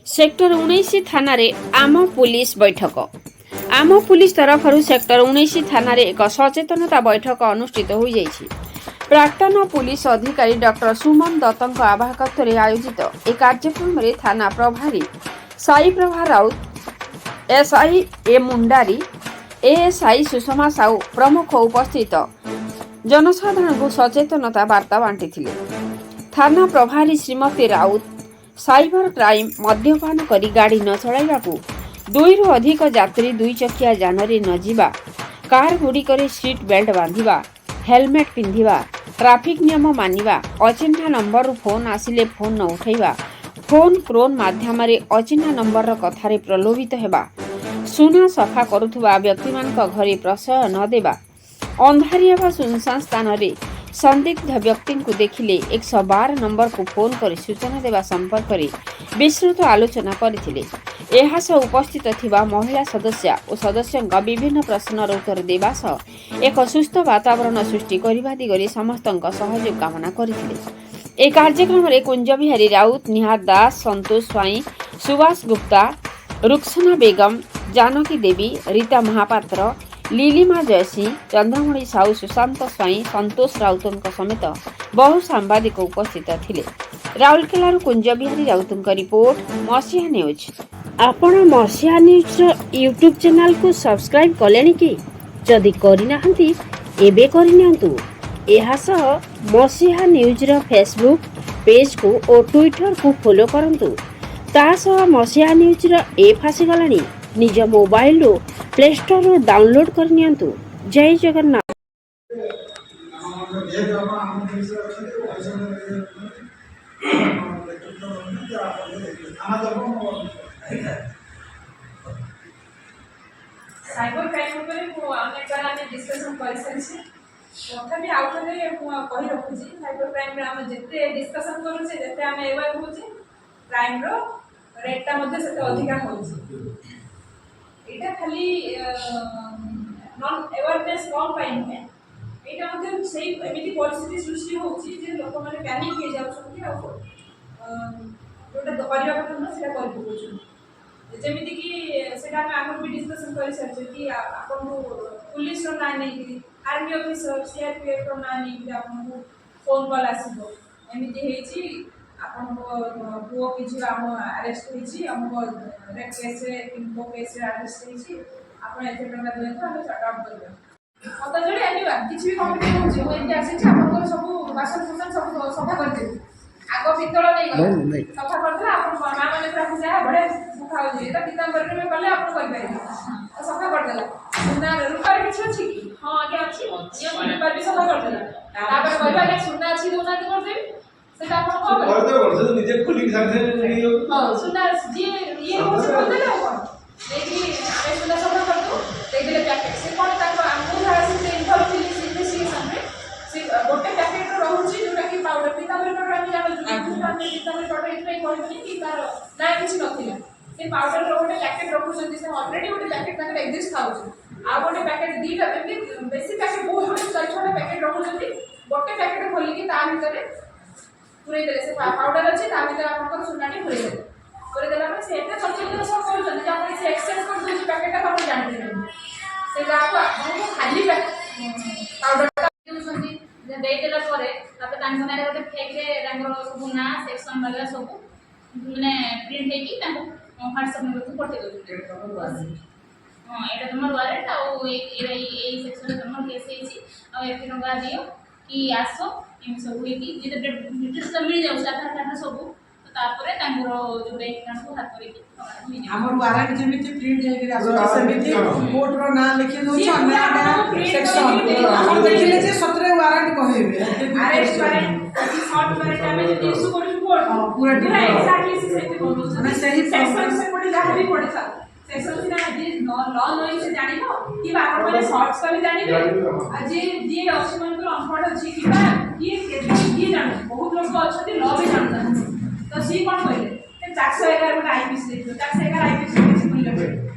Sector 19 थाना रे आम पुलिस बैठक आम पुलिस तरफ सेक्टर 19 थाना रे एक सचेतनता बैठक अनुष्ठित हो जाइछि। प्राक्तन पुलिस अधिकारी डॉक्टर सुमन दत्तଙ୍କ आवाहकत्व आयोजित ए कार्यक्रम रे थाना प्रभारी साई प्रभा राउत एसआई ए मुंडारी एएसआई सुषमा साहू प्रमुख उपस्थित जनसाधारण को सचेतनता वार्ता बांटी। थाना प्रभारी श्रीमती राउत साइबर क्राइम मद्यपान करी गाड़ी न चलाइबाकू, दुईरू अधिक यात्री दुई चकिया जानरे न जीवा, कार गुड़िकरे सीट बेल्ट बांधिबा, हेलमेट पिंधिबा, ट्रैफिक नियम मानिबा, अचिन्हा नंबर फोन आसिले फोन न उठाइबा, फोन क्रोन माध्यम अचिन्हा नंबर कथारे प्रलोभित हेबा, सुना सफा करुथुबा व्यक्तिमानक घरे प्रशय न देबा, अंधारिया वा सुनसान स्थान रे संदिग्ध व्यक्ति को देखिले 112 नंबर को फोन कर सूचना देवा संपर्क में विस्तृत आलोचना करथिले। एहा सह उपस्थित थिबा महिला सदस्य और सदस्यों विभिन्न प्रश्नर उत्तर देवा सह एक सुस्थ वातावरण सृष्टि करने दिगरे समस्तଙ୍କ सहयोग कामना करथिले। ए कार्यक्रम में कुंज बिहारी राउत, निहार दास, संतोष स्वाई, सुभाष गुप्ता, रुक्सना बेगम, जानकी देवी, रीता महापात्र, लीलिमा जयसिंह, चंद्रमणि साहू, सुशांत स्वाई, संतोष राउत समेत बहु सांबादिक उपस्थित थिले। राउरकेला कुंज बिहारी राउत रिपोर्ट मसीहा न्यूज। आपण मसीहा न्यूज यूट्यूब चैनल को सब्सक्राइब कलेनी कि जदि करिनाहंती एबे करिनियंतु। एहा सह मसीहा न्यूज रो फेसबुक पेज को और ट्विटर को फॉलो करंतु। ता सह मसीहा न्यूज रो ऐप आसी गलानी। निज मोबाइल रो प्ले स्टोर रो डाउनलोड करनियंतु। जय जगन्नाथ। साइबर क्राइम अनेक बार आम डिस्कसन कर तथापि आउ थे कही रखुची साइबर क्राइम आम जिते डिस्कसन करुचे जिते आम एवेयर होचे क्राइम रो रेटा अधिका होची। एटा खाली नॉन अवेयरनेस कम पाई नुहे एटा मध्ये सेही एमिति परिस्थिति सृष्टि होची जे लोक माने पैनिक हो जाउछन्ती आ जोटा करिया कथा न सेटा कर पकुछन। जेमिति कि सेटा हम आगु भी डिस्कशन कर सकछे कि आपन पुलिस रो ना नै कि आर्मी ऑफिसर सीआरपीएफ रो ना नै कि आपन फोन कॉल आसीबो एमिति हेची आपन पुओ किछि हम अरेस्ट होईछि हमको रेप केस रे इनको केस रे अरेस्ट होईछि आपन एते टका देतो हम शट आउट करबो पता जडे एनिवा किछि भी कंप्लेंट होछि हो एते आसी छै आपन सब बासन फसन सब सफा कर दे आगो पितळ नै गला सफा कर दे आपन मां माने पूरा खुजा बडे सफा हो जे त पितांबर में कले आपन कर पारे सफा कर देला ना रुपार किछि अछि कि हां आगे अछि नियम पर भी सफा कर देला तापर कहबा के सुना अछि दोना कर देबी सेटा आपन को कर दे वर्ष निजे खोली संगे नहीं हां सुना जी ये हो से बोल देला कोन देखि आमे सुना सफा कर दो दे देले पैकेट से कोन ताको हमको धारा से इन्फॉर्मेशन इन्वेस्टिगेशन में से गोटे पैकेट रो रहउची जोटा कि पाउडर पिताबर पर हम जानो जो हमने पिताबर पर इतने कहबनी कि तार ना किछि नथिला से पाउडर रो गोटे पैकेट रखुछन से ऑलरेडी गोटे पैकेट ताके एग्जिस्ट थाउछ आ गोटे पैकेट दीटा बेसी पैकेट बहुत छोटे छोटे पैकेट रखुछन गोटे पैकेट खोली कि ता भीतर पूरे देले से पाउडर अछि ता भीतर आपन सुनाटी पूरे देला पर सेटा सचेतन सब करछन जे आपण से एक्सचेंज कर दोछि पैकेट हम जानते नहीं से जाको आपन खाली पाउडर यूजन जे दे देला परे तापर तांको नारे गोटे फेक रे रंगर सब ना सेक्शन वाला सब माने प्रिंट हे कि तांको व्हाट्सएप में को पठे दो हां एटा तुमर वालेट आ ए सेक्शन तुमर केस हेछि आ एते नगा दियो कि आसो इन सब हुई कि जे डिटेल्स सब मिल जाउ आधार कार्ड सब तापरे तांगरो जो बैंक अकाउंट को हाथ करे कि हमर वारंट जेमिति प्रिंट हे कि आसो सेमिति कोर्ट रो ना लिखि दो छ अन्य सेक्शन हम देखिले जे 17 वारंट कहेबे अरेस्ट वारंट शॉर्ट वारंट हमें जो इशू करू कोर्ट पूरा एग्जैक्टली से बोलू माने सही सेक्शन से पड़ी जहां भी पड़े था सेक्शन से ना जे लॉ नोई से जानिबो कि आपण माने शॉर्ट्स का भी जानिबे आ जे ऑप्शन को अनपढ़ अछि कि बा ये जान बहुत लोग अछि लॉ भी जानता तो सी कोन कहले 411 आईपीसी 411 आईपीसी